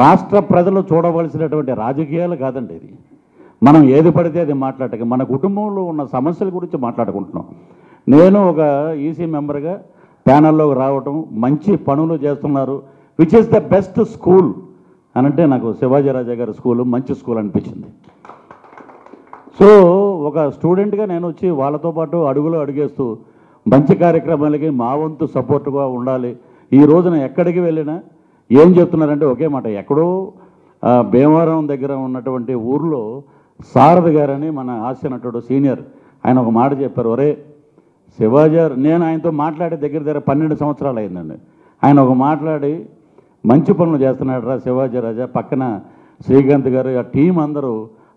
రాష్ట్ర ప్రజలు చూడవలసినటువంటి రాజకీయాలు కాదండి ఇది. మనం ఏది పడితే అది మాట్లాడక మన కుటుంబంలో ఉన్న సమస్యల గురించి మాట్లాడుకుంటున్నాం. నేను ఒక ఈసీ మెంబర్గా ప్యానల్లోకి రావటం, మంచి పనులు చేస్తున్నారు, which is the best school అని అంటే నాకు శివాజీ రాజా గారి స్కూలు మంచి స్కూల్ అనిపించింది. సో ఒక స్టూడెంట్గా నేను వచ్చి వాళ్ళతో పాటు అడుగులో అడుగేస్తూ మంచి కార్యక్రమాలకి మా వంతు సపోర్ట్గా ఉండాలి. ఈ రోజున ఎక్కడికి వెళ్ళినా ఏం చెప్తున్నారంటే ఒకే మాట, ఎక్కడో భీమవరం దగ్గర ఉన్నటువంటి ఊర్లో సారథి గారని మన హాస్య నటుడు సీనియర్ ఆయన ఒక మాట చెప్పారు, ఒరే శివాజీ, నేను ఆయనతో మాట్లాడి దగ్గర 12 సంవత్సరాలు అయిందండి. ఆయన ఒక మాట్లాడి మంచి పనులు చేస్తున్నాడు రా శివాజీ రాజా, పక్కన శ్రీకాంత్ గారు ఆ టీం అందరూ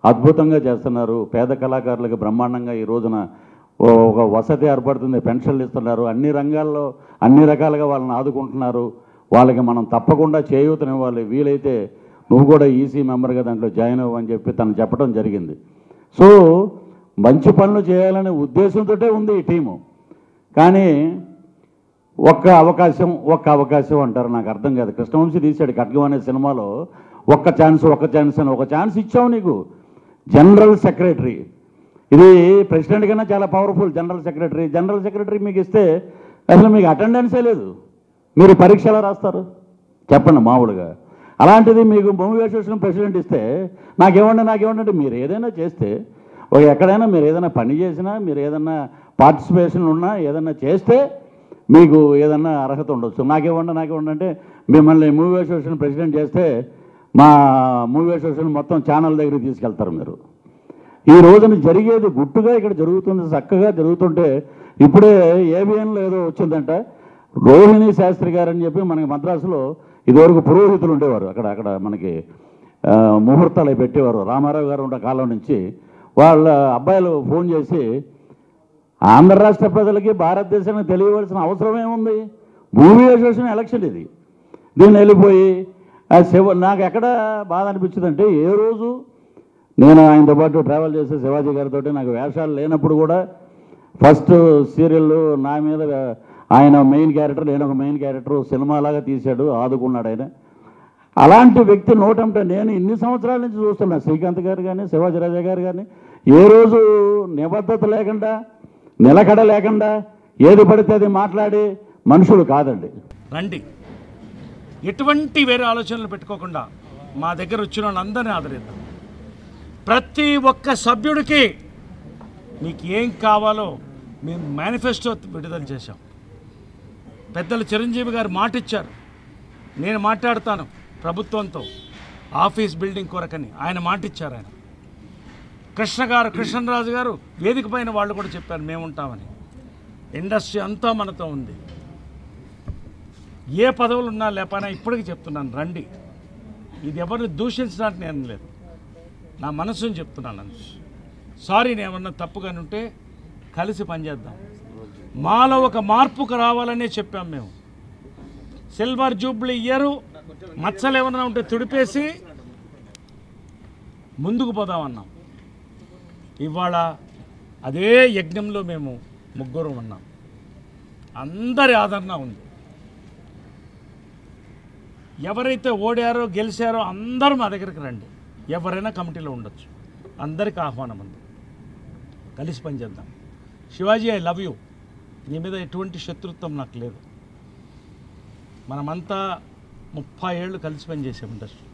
అద్భుతంగా చేస్తున్నారు, పేద కళాకారులకు బ్రహ్మాండంగా ఈ రోజున ఒక వసతి ఏర్పడుతుంది, పెన్షన్లు ఇస్తున్నారు, అన్ని రంగాల్లో అన్ని రకాలుగా వాళ్ళని ఆదుకుంటున్నారు, వాళ్ళకి మనం తప్పకుండా చేయూతనివ్వాలి, వీలైతే నువ్వు కూడా ఈసీ మెంబర్గా దాంట్లో జాయిన్ అవ్వని చెప్పి తను చెప్పడం జరిగింది. సో మంచి పనులు చేయాలనే ఉద్దేశంతో ఉంది ఈ టీము. కానీ ఒక్క అవకాశం అంటారు, నాకు అర్థం కాదు. కృష్ణవంశీ తీశాడు ఖడ్గం అనే సినిమాలో ఒక్క ఛాన్స్ అని ఒక ఛాన్స్ ఇచ్చావు నీకు. జనరల్ సెక్రటరీ, ఇది ప్రెసిడెంట్ కన్నా చాలా పవర్ఫుల్ జనరల్ సెక్రటరీ మీకు ఇస్తే అసలు మీకు అటెండెన్సే లేదు, మీరు పరీక్షలు రాస్తారు చెప్పండి మామూలుగా. అలాంటిది మీకు మూవీ అసోసియేషన్ ప్రెసిడెంట్ ఇస్తే నాకేమంటే మీరు ఏదైనా చేస్తే ఎక్కడైనా మీరు ఏదైనా పని చేసినా, మీరు ఏదైనా పార్టిసిపేషన్ ఉన్నా, ఏదైనా చేస్తే మీకు ఏదన్నా అర్హత ఉండొచ్చు. నాకేమంటే మిమ్మల్ని మూవీ అసోసియేషన్ ప్రెసిడెంట్ చేస్తే మా మూవీ అసోసియేషన్ మొత్తం ఛానల్ దగ్గరికి తీసుకెళ్తారు మీరు. ఈ రోజున జరిగేది గుట్టుగా ఇక్కడ జరుగుతుంది, చక్కగా జరుగుతుంటే ఇప్పుడే ఏబిఎన్లో ఏదో వచ్చిందంట, రోహిణి శాస్త్రి గారు అని చెప్పి మనకి మద్రాసులో ఇదివరకు పురోహితులు ఉండేవారు, అక్కడ మనకి ముహూర్తాలు పెట్టేవారు, రామారావు గారు ఉన్న కాలం నుంచి. వాళ్ళ అబ్బాయిలు ఫోన్ చేసి ఆంధ్ర రాష్ట్ర ప్రజలకి భారతదేశానికి తెలియవలసిన అవసరం ఏముంది, మూవీ అసోసియేషన్ ఎలక్షన్ ఇది, దీన్ని వెళ్ళిపోయి నాకు ఎక్కడ బాధ అనిపించిందంటే, ఏ రోజు నేను ఆయనతో పాటు ట్రావెల్ చేసే శివాజీ గారితో నాకు వేషాలు లేనప్పుడు కూడా ఫస్ట్ సీరియల్ నా మీద ఆయన మెయిన్ క్యారెక్టర్, నేను ఒక మెయిన్ క్యారెక్టర్, సినిమాలాగా తీశాడు, ఆదుకున్నాడు ఆయన. అలాంటి వ్యక్తి నోటంటే నేను ఇన్ని సంవత్సరాల నుంచి చూస్తున్నా, శ్రీకాంత్ గారు కానీ శివాజీ రాజా గారు కానీ ఏ రోజు నిబద్ధత లేకుండా, నిలకడ లేకుండా ఏది పడితే అది మాట్లాడే మనుషులు కాదండి. రండి, ఎటువంటి వేరే ఆలోచనలు పెట్టుకోకుండా మా దగ్గర వచ్చిన వాళ్ళందరినీ ఆదరిద్దాం. ప్రతి ఒక్క సభ్యుడికి మీకు ఏం కావాలో మేము మేనిఫెస్టో విడుదల చేశాం. పెద్దలు చిరంజీవి గారు మాట ఇచ్చారు, నేను మాట్లాడతాను ప్రభుత్వంతో ఆఫీస్ బిల్డింగ్ కొరకని ఆయన మాట ఇచ్చారు. ఆయన కృష్ణరాజు గారు వేదిక పైన వాళ్ళు కూడా చెప్పారు మేము ఉంటామని. ఇండస్ట్రీ అంతా మనతో ఉంది, ఏ పదవులు ఉన్నా లేకపోయినా ఇప్పటికీ చెప్తున్నాను, రండి. ఇది ఎవరిని దూషించడానికి నేను లేదు, నా మనసుని చెప్తున్నాను అంతే. సారీ నేను ఏమన్నా తప్పుగాని ఉంటే కలిసి పనిచేద్దాం. మాలో ఒక మార్పుకు రావాలనే చెప్పాం మేము. సిల్వర్ జూబ్లీ ఇయర్ మచ్చలు ఏమన్నా ఉంటే తుడిపేసి ముందుకు పోదామన్నాం. ఇవాళ అదే యజ్ఞంలో మేము ముగ్గురు ఉన్నాం, అందరి ఆదరణ ఉంది. ఎవరైతే ఓడారో గెలిచారో అందరూ మా దగ్గరికి రండి, ఎవరైనా కమిటీలో ఉండొచ్చు, అందరికీ ఆహ్వానం ఉంది, కలిసి పనిచేద్దాం. శివాజీ, ఐ లవ్ యూ, నీ మీద ఎటువంటి శత్రుత్వం నాకు లేదు. మనమంతా 30 ఏళ్ళు కలిసి పనిచేసాం industry.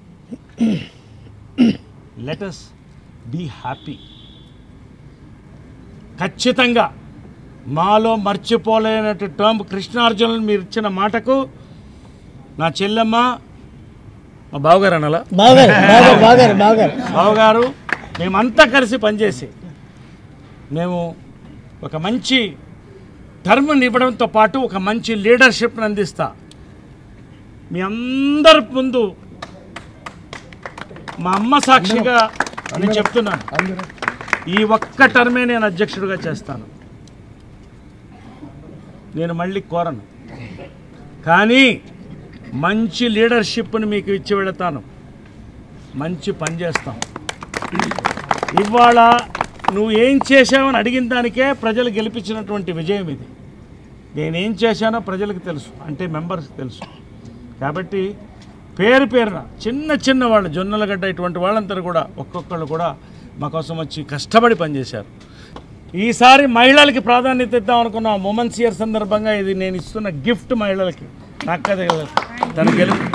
Let us be happy. ఖచ్చితంగా మాలో మర్చిపోలేనట్టు టర్మ్ కృష్ణార్జునులు మీరు ఇచ్చిన మాటకు నా చెల్లెమ్మ, మా బావగారు అనాలా, బావగారు, మేమంతా కలిసి పనిచేసి మేము ఒక మంచి టర్మ్ని ఇవ్వడంతో పాటు ఒక మంచి లీడర్షిప్ని అందిస్తా. మీ అందరి ముందు మా అమ్మ సాక్షిగా నేను చెప్తున్నాను, ఈ ఒక్క టర్మే నేను అధ్యక్షుడిగా చేస్తాను. నేను మళ్ళీ కోరను, కానీ మంచి లీడర్షిప్ని మీకు ఇచ్చి వెళతాను, మంచి పని చేస్తాం. ఇవాళ నువ్వు ఏం చేశావని అడిగిన దానికే ప్రజలు గెలిపించినటువంటి విజయం ఇది. నేనేం చేశానో ప్రజలకు తెలుసు, అంటే మెంబర్స్కి తెలుసు. కాబట్టి పేరు పేరున చిన్న చిన్న వాళ్ళు జొన్నలగడ్డ ఇటువంటి వాళ్ళందరూ కూడా ఒక్కొక్కళ్ళు కూడా మా కోసం వచ్చి కష్టపడి పనిచేశారు. ఈసారి మహిళలకి ప్రాధాన్యత ఇద్దాం అనుకున్నాం. ఉమెన్స్ ఇయర్ సందర్భంగా ఇది నేను ఇస్తున్న గిఫ్ట్ మహిళలకి. నాకు తన గెలుపు.